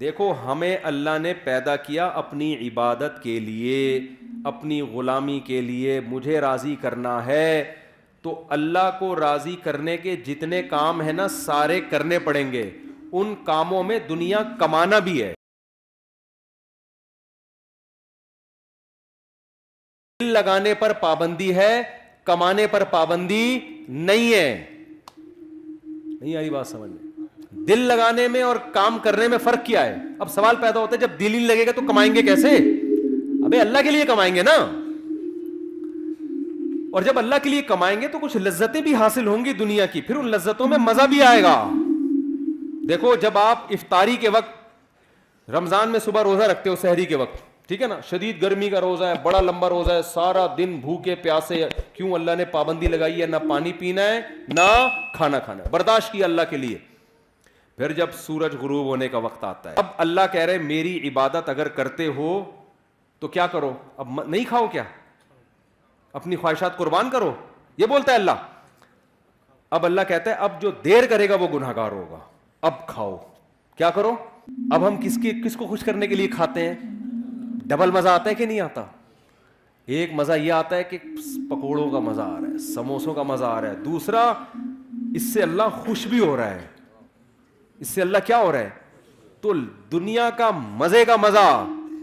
دیکھو ہمیں اللہ نے پیدا کیا اپنی عبادت کے لیے، اپنی غلامی کے لیے، مجھے راضی کرنا ہے، تو اللہ کو راضی کرنے کے جتنے کام ہیں نا سارے کرنے پڑیں گے. ان کاموں میں دنیا کمانا بھی ہے. دل لگانے پر پابندی ہے، کمانے پر پابندی نہیں ہے. نہیں آئی بات سمجھ میں؟ دل لگانے میں اور کام کرنے میں فرق کیا ہے؟ اب سوال پیدا ہوتا ہے جب دل ہی لگے گا تو کمائیں گے کیسے؟ ابے اللہ کے لیے کمائیں گے نا، اور جب اللہ کے لیے کمائیں گے تو کچھ لذتیں بھی حاصل ہوں گی دنیا کی، پھر ان لذتوں میں مزہ بھی آئے گا. دیکھو جب آپ افطاری کے وقت رمضان میں صبح روزہ رکھتے ہو سحری کے وقت، ٹھیک ہے نا، شدید گرمی کا روزہ ہے، بڑا لمبا روزہ ہے، سارا دن بھوکے پیاسے، کیوں اللہ نے پابندی لگائی ہے، نہ پانی پینا ہے نہ کھانا کھانا ہے، برداشت کیا اللہ کے لیے. پھر جب سورج غروب ہونے کا وقت آتا ہے، اب اللہ کہہ رہے میری عبادت اگر کرتے ہو تو کیا کرو؟ اب نہیں کھاؤ کیا؟ اپنی خواہشات قربان کرو، یہ بولتا ہے اللہ. اب اللہ کہتا ہے اب جو دیر کرے گا وہ گناہ گار ہوگا، اب کھاؤ. کیا کرو؟ اب ہم کس کو خوش کرنے کے لیے کھاتے ہیں؟ ڈبل مزہ آتا ہے کہ نہیں آتا؟ ایک مزہ یہ آتا ہے کہ پکوڑوں کا مزہ آ رہا ہے، سموسوں کا مزہ آ رہا ہے. دوسرا، اس سے اللہ خوش بھی ہو رہا ہے، اس سے اللہ کیا ہو رہا ہے؟ تو دنیا کا مزے کا مزہ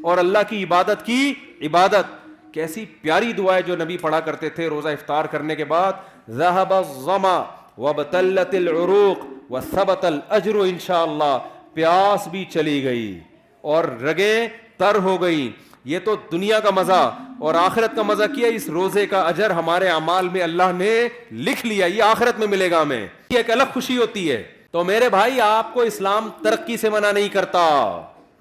اور اللہ کی عبادت کی عبادت. کیسی پیاری دعا ہے جو نبی پڑھا کرتے تھے روزہ افطار کرنے کے بعد، ذهب الظما وابتلت العروق وثبت الاجر انشاءاللہ. پیاس بھی چلی گئی اور رگیں تر ہو گئی. یہ تو دنیا کا مزہ، اور آخرت کا مزہ کیا؟ اس روزے کا اجر ہمارے اعمال میں اللہ نے لکھ لیا، یہ آخرت میں ملے گا ہمیں. یہ ایک الگ خوشی ہوتی ہے. تو میرے بھائی آپ کو اسلام ترقی سے منع نہیں کرتا،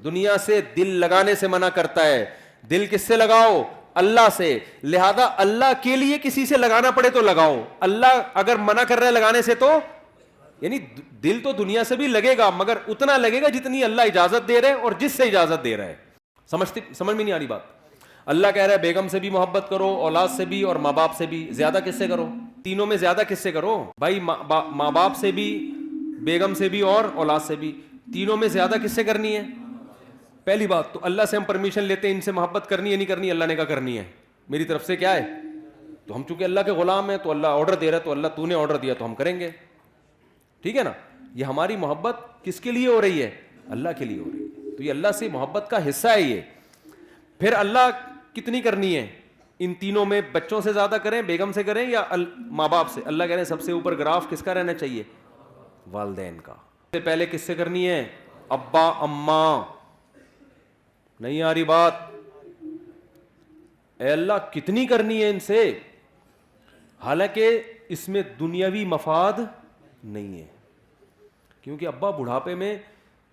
دنیا سے دل لگانے سے منع کرتا ہے. دل کس سے لگاؤ؟ اللہ سے. لہذا اللہ کے لیے کسی سے لگانا پڑے تو لگاؤ. اللہ اگر منع کر رہا ہے لگانے سے تو یعنی دل تو دنیا سے بھی لگے گا مگر اتنا لگے گا جتنی اللہ اجازت دے رہے اور جس سے اجازت دے رہا ہے. سمجھ میں نہیں آ رہی بات؟ اللہ کہہ رہا ہے بیگم سے بھی محبت کرو، اولاد سے بھی اور ماں باپ سے بھی. زیادہ کس سے کرو؟ تینوں میں زیادہ کس سے کرو بھائی؟ ماں باپ سے بھی، بیگم سے بھی اور اولاد سے بھی. تینوں میں زیادہ کس سے کرنی ہے؟ پہلی بات تو اللہ سے ہم پرمیشن لیتے ہیں ان سے محبت کرنی ہے نہیں کرنی، اللہ نے کہا کرنی ہے. میری طرف سے کیا ہے؟ تو ہم چونکہ اللہ کے غلام ہیں تو اللہ آرڈر دے رہا ہے، تو اللہ تو نے آرڈر دیا تو ہم کریں گے. ٹھیک ہے نا؟ یہ ہماری محبت کس کے لیے ہو رہی ہے؟ اللہ کے لیے ہو رہی ہے. تو یہ اللہ سے محبت کا حصہ ہے یہ. پھر اللہ کتنی کرنی ہے؟ ان تینوں میں بچوں سے زیادہ کریں، بیگم سے کریں یا ماں باپ سے؟ اللہ کہہ رہے ہیں سب سے اوپر گراف کس کا رہنا چاہیے؟ والدین کا. سے پہلے کس سے کرنی ہے؟ ابا اماں. نہیں آ رہی بات؟ اے اللہ کتنی کرنی ہے ان سے؟ حالانکہ اس میں دنیاوی مفاد نہیں ہے، کیونکہ ابا بڑھاپے میں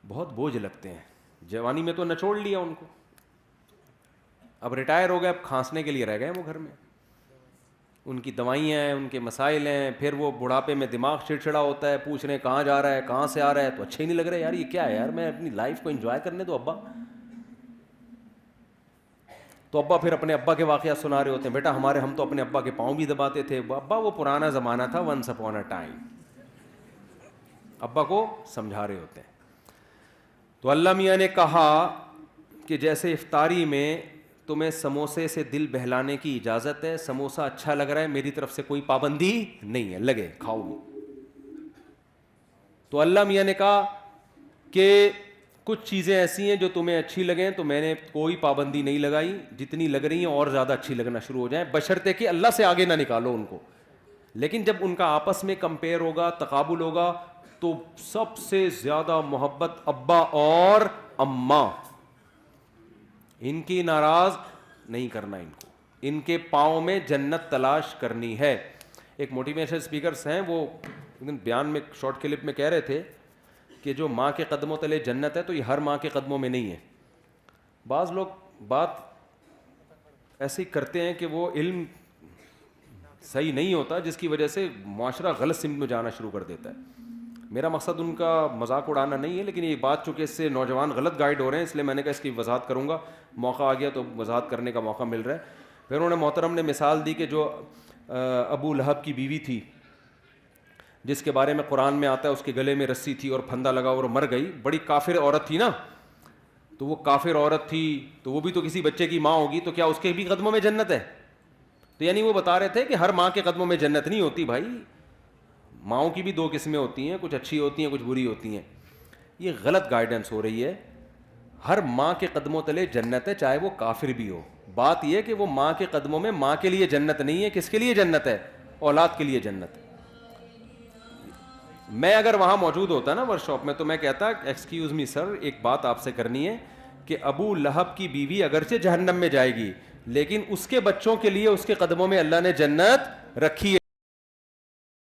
بہت بوجھ لگتے ہیں. جوانی میں تو نچوڑ لیا ان کو، اب ریٹائر ہو گئے، اب کھانسنے کے لیے رہ گئے وہ گھر میں. ان کی دوائیاں ہیں، ان کے مسائل ہیں، پھر وہ بڑھاپے میں دماغ چڑچڑا ہوتا ہے، پوچھ رہے ہیں کہاں جا رہا ہے، کہاں سے آ رہا ہے، تو اچھا ہی نہیں لگ رہا ہے. یار یہ کیا ہے یار، میں اپنی لائف کو انجوائے کرنے دو ابا. تو ابا پھر اپنے ابا کے واقعات سنا رہے ہوتے ہیں، بیٹا ہم تو اپنے ابا کے پاؤں بھی دباتے تھے. ابا وہ پرانا زمانہ تھا، ونس اپون اے ٹائم. ابا کو سمجھا رہے ہوتے ہیں. تو اللہ میاں نے کہا کہ جیسے افطاری میں تمہیں سموسے سے دل بہلانے کی اجازت ہے، سموسا اچھا لگ رہا ہے، میری طرف سے کوئی پابندی نہیں ہے، لگے کھاؤ گے. تو اللہ میاں نے کہا کہ کچھ چیزیں ایسی ہیں جو تمہیں اچھی لگیں تو میں نے کوئی پابندی نہیں لگائی، جتنی لگ رہی ہیں اور زیادہ اچھی لگنا شروع ہو جائیں، بشرطے کہ اللہ سے آگے نہ نکالو ان کو. لیکن جب ان کا آپس میں کمپیئر ہوگا، تقابل ہوگا، تو سب سے زیادہ محبت ابا اور اماں. ان کی ناراض نہیں کرنا، ان کو ان کے پاؤں میں جنت تلاش کرنی ہے. ایک موٹیویشن اسپیکرس ہیں، وہ بیان میں شارٹ کلپ میں کہہ رہے تھے کہ جو ماں کے قدموں تلے جنت ہے تو یہ ہر ماں کے قدموں میں نہیں ہے. بعض لوگ بات ایسی کرتے ہیں کہ وہ علم صحیح نہیں ہوتا، جس کی وجہ سے معاشرہ غلط سمت میں جانا شروع کر دیتا ہے. میرا مقصد ان کا مذاق اڑانا نہیں ہے، لیکن یہ بات چونکہ اس سے نوجوان غلط گائیڈ ہو رہے ہیں، اس لیے میں نے کہا اس کی وضاحت کروں گا. موقع آ گیا تو وضاحت کرنے کا موقع مل رہا ہے. پھر انہوں نے محترم نے مثال دی کہ جو ابو لہب کی بیوی تھی، جس کے بارے میں قرآن میں آتا ہے اس کے گلے میں رسی تھی اور پھندا لگا اور مر گئی، بڑی کافر عورت تھی نا. تو وہ کافر عورت تھی تو وہ بھی تو کسی بچے کی ماں ہوگی, تو کیا اس کے بھی قدموں میں جنت ہے؟ تو یعنی وہ بتا رہے تھے کہ ہر ماں کے قدموں میں جنت نہیں ہوتی بھائی, ماؤں کی بھی دو قسمیں ہوتی ہیں, کچھ اچھی ہوتی ہیں کچھ بری ہوتی ہیں. یہ غلط گائیڈنس ہو رہی ہے. ہر ماں کے قدموں تلے جنت ہے, چاہے وہ کافر بھی ہو. بات یہ کہ وہ ماں کے قدموں میں ماں کے لیے جنت نہیں ہے, کس کے لیے جنت ہے؟ اولاد کے لیے جنت. میں اگر وہاں موجود ہوتا نا ورک شاپ میں تو میں کہتا ایکسکیوز می سر, ایک بات آپ سے کرنی ہے کہ ابو لہب کی بیوی اگرچہ جہنم میں جائے گی لیکن اس کے بچوں کے لیے اس کے قدموں میں اللہ نے جنت رکھی ہے.